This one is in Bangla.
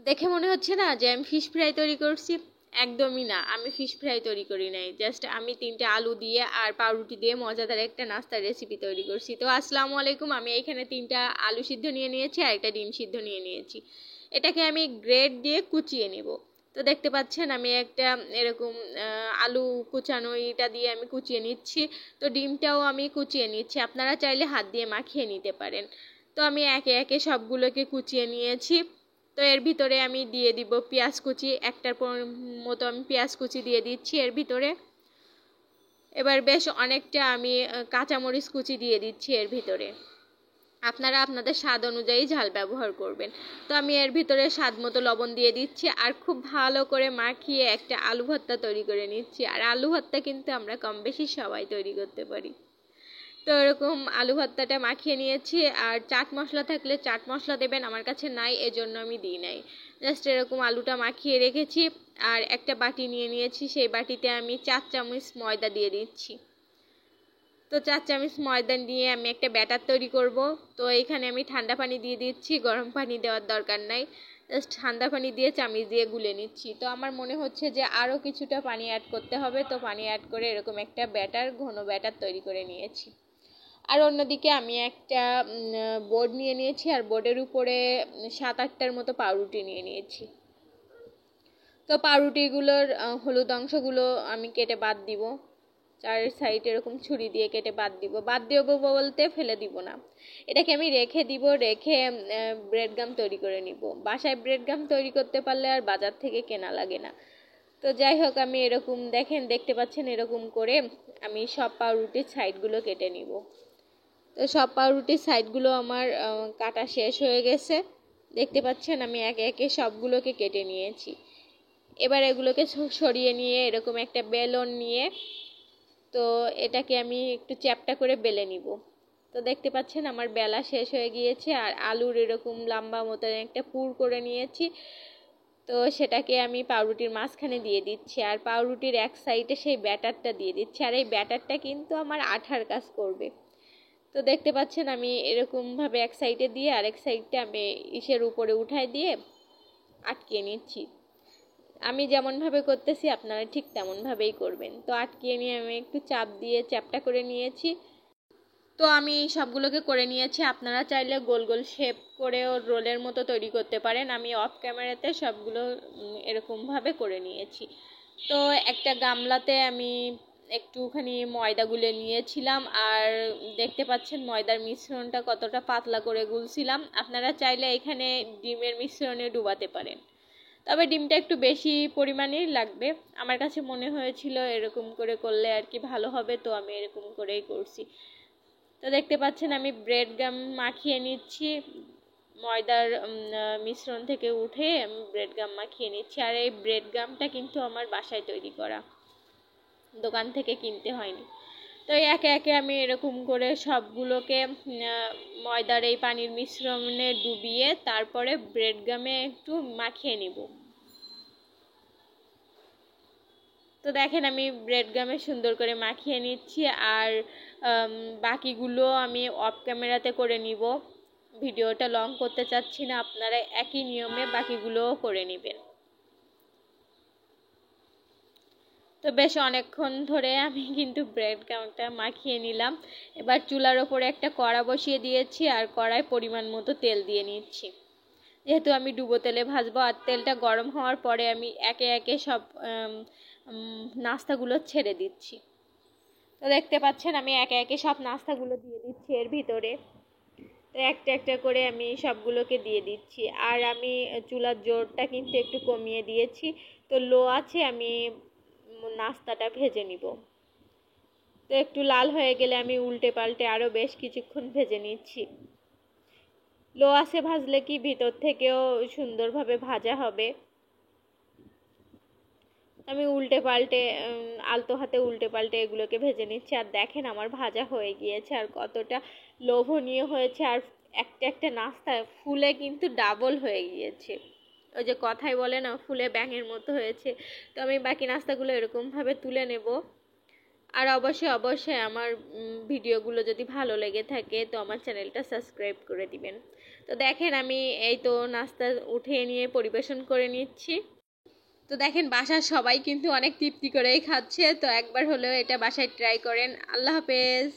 দেখে মনে হচ্ছে না যে আমি ফিশ ফ্রাই তৈরি করছি? একদমই না, আমি ফিশ ফ্রাই তৈরি করি নাই। জাস্ট আমি 3টা আলু দিয়ে আর পাউরুটি দিয়ে মজাদার একটা নাস্তার রেসিপি তৈরি করছি। তো আসসালামু আলাইকুম, আমি এখানে 3টা আলু সিদ্ধ নিয়ে নিয়েছি আর একটা ডিম সিদ্ধ নিয়ে নিয়েছি। এটাকে আমি গ্রেট দিয়ে কুচিয়ে নেব। তো দেখতে পাচ্ছেন আমি একটা এরকম আলু কুচানো এটা দিয়ে আমি কুচিয়ে নিচ্ছি। তো ডিমটাও আমি কুচিয়ে নিচ্ছি, আপনারা চাইলে হাত দিয়ে মাখিয়ে নিতে পারেন। তো আমি একে একে সবগুলোকে কুচিয়ে নিয়েছি। তো এর ভিতরে আমি দিয়ে দিব পেঁয়াজ কুচি, একটার মতো আমি পেঁয়াজ কুচি দিয়ে দিচ্ছি এর ভিতরে। এবার বেশ অনেকটা আমি কাঁচামরিচ কুচি দিয়ে দিচ্ছি এর ভিতরে। আপনারা আপনাদের স্বাদ অনুযায়ী ঝাল ব্যবহার করবেন। তো আমি এর ভিতরে স্বাদ মতো লবণ দিয়ে দিচ্ছি আর খুব ভালো করে মাখিয়ে একটা আলু ভর্তা তৈরি করে নিচ্ছি। আর আলু ভর্তা কিন্তু আমরা কম বেশি সবাই তৈরি করতে পারি। তো এরকম আলু ভর্তাটা মাখিয়ে নিয়েছি। আর চাট মশলা থাকলে চাট মশলা দেবেন, আমার কাছে নাই এজন্য আমি দিই নাই। জাস্ট এরকম আলুটা মাখিয়ে রেখেছি। আর একটা বাটি নিয়ে নিয়েছি, সেই বাটিতে আমি 4 চামচ ময়দা দিয়ে দিচ্ছি। তো 4 চামচ ময়দা দিয়ে আমি একটা ব্যাটার তৈরি করব। তো এখানে আমি ঠান্ডা পানি দিয়ে দিচ্ছি, গরম পানি দেওয়ার দরকার নাই। জাস্ট ঠান্ডা পানি দিয়ে চামচ দিয়ে গুলে নিচ্ছি। তো আমার মনে হচ্ছে যে আরও কিছুটা পানি অ্যাড করতে হবে, তো পানি অ্যাড করে এরকম একটা ব্যাটার, ঘন ব্যাটার তৈরি করে নিয়েছি। আর অন্যদিকে আমি একটা বোর্ড নিয়ে নিয়েছি আর বোর্ডের উপরে 7-8টার মতো পাউরুটি নিয়ে নিয়েছি। তো পাউরুটিগুলোর হলুদ অংশগুলো আমি কেটে বাদ দিব, চার সাইড এরকম ছুরি দিয়ে কেটে বাদ দিব বলতে ফেলে দিব না। এটাকে আমি রেখে দিব, রেখে ব্রেড গাম তৈরি করে নিব। বাসায় ব্রেড গাম তৈরি করতে পারলে আর বাজার থেকে কেনা লাগে না। তো যাই হোক, আমি এরকম দেখতে পাচ্ছেন এরকম করে আমি সব পাউরুটির সাইডগুলো কেটে নিব। তো সব পাউরুটির সাইডগুলো আমার কাটা শেষ হয়ে গেছে। দেখতে পাচ্ছেন আমি একে একে সবগুলোকে কেটে নিয়েছি। এবার এগুলোকে সরিয়ে নিয়ে এরকম একটা বেলন নিয়ে, তো এটাকে আমি একটু চ্যাপ্টা করে বেলে নিব। তো দেখতে পাচ্ছেন আমার বেলা শেষ হয়ে গিয়েছে। আর আলুর এরকম লম্বা মতো একটা পুর করে নিয়েছি। তো সেটাকে আমি পাউরুটির মাঝখানে দিয়ে দিচ্ছি আর পাউরুটির এক সাইডে সেই ব্যাটারটা দিয়ে দিচ্ছি। আর এই ব্যাটারটা কিন্তু আমার আঠার কাজ করবে। তো দেখতে পাচ্ছেন আমি এরকমভাবে এক সাইডে দিয়ে আরেক সাইডটা আমি ইসের উপরে উঠাই দিয়ে আটকিয়ে নিচ্ছি। আমি যেমনভাবে করতেছি আপনারা ঠিক তেমনভাবেই করবেন। তো আটকিয়ে নিয়ে আমি একটু চাপ দিয়ে চ্যাপটা করে নিয়েছি। তো আমি সবগুলোকে করে নিয়েছি। আপনারা চাইলে গোল গোল শেপ করেও রোলের মতো তৈরি করতে পারেন। আমি অফ ক্যামেরাতে সবগুলো এরকমভাবে করে নিয়েছি। তো একটা গামলাতে আমি একটুখানি ময়দা গুলে নিয়েছিলাম আর দেখতে পাচ্ছেন ময়দার মিশ্রণটা কতটা পাতলা করে গুলছিলাম। আপনারা চাইলে এখানে ডিমের মিশ্রণে ডুবাতে পারেন, তবে ডিমটা একটু বেশি পরিমাণেই লাগবে। আমার কাছে মনে হয়েছিল এরকম করে করলে আর কি ভালো হবে, তো আমি এরকম করেই করছি। তো দেখতে পাচ্ছেন আমি ব্রেড গাম মাখিয়ে নিচ্ছি, ময়দার মিশ্রণ থেকে উঠে আমি ব্রেড গাম মাখিয়ে নিচ্ছি। আর এই ব্রেড গামটা কিন্তু আমার বাসায় তৈরি করা, দোকান থেকে কিনতে হয়নি। তো একে একে আমি এরকম করে সবগুলোকে ময়দার এই পানির মিশ্রণে ডুবিয়ে তারপরে ব্রেড গামে একটু মাখিয়ে নিব। তো দেখেন আমি ব্রেড গামে সুন্দর করে মাখিয়ে নিচ্ছি। আর বাকিগুলো আমি অফ ক্যামেরাতে করে নিব, ভিডিওটা লং করতে চাচ্ছি না, আপনারা একই নিয়মে বাকিগুলোও করে নেবেন। তো বেশ অনেকক্ষণ ধরে আমি কিন্তু ব্রেড গামটা মাখিয়ে নিলাম। এবার চুলার ওপরে একটা কড়া বসিয়ে দিয়েছি আর কড়ায় পরিমাণ মতো তেল দিয়ে নিচ্ছি, যেহেতু আমি ডুবো তেলে ভাজবো। আর তেলটা গরম হওয়ার পরে আমি একে একে সব নাস্তাগুলো ছেড়ে দিচ্ছি। তো দেখতে পাচ্ছেন আমি একে একে সব নাস্তাগুলো দিয়ে দিচ্ছি এর ভিতরে। তো একটা একটা করে আমি সবগুলোকে দিয়ে দিচ্ছি। আর আমি চুলার জোরটা কিন্তু একটু কমিয়ে দিয়েছি, তো লো আছে আমি নাস্তাটা ভেজে নিব। তো একটু লাল হয়ে গেলে আমি উল্টে পাল্টে আরও বেশ কিছুক্ষণ ভেজে নিচ্ছি। লো আছে ভাজলে কি ভিতর থেকেও সুন্দরভাবে ভাজা হবে। আমি উল্টে পাল্টে আলতো হাতে উল্টে পাল্টে এগুলোকে ভেজে নিচ্ছি। আর দেখেন আমার ভাজা হয়ে গিয়েছে আর কতটা লোভনীয় হয়েছে। আর একটা একটা নাস্তা ফুলে কিন্তু ডাবল হয়ে গিয়েছে, ওই যে কথাই বলে না ফুলে ব্যাঙের মতো হয়েছে। তো আমি বাকি নাস্তাগুলো এরকমভাবে তুলে নেব। আর অবশ্যই আমার ভিডিওগুলো যদি ভালো লেগে থাকে তো আমার চ্যানেলটা সাবস্ক্রাইব করে দিবেন। তো দেখেন আমি এই তো নাস্তা উঠিয়ে নিয়ে পরিবেশন করে নিচ্ছি। তো দেখেন বাসার সবাই কিন্তু অনেক তৃপ্তি করেই খাচ্ছে, তো একবার হলেও এটা বাসায় ট্রাই করেন। আল্লাহ হাফেজ।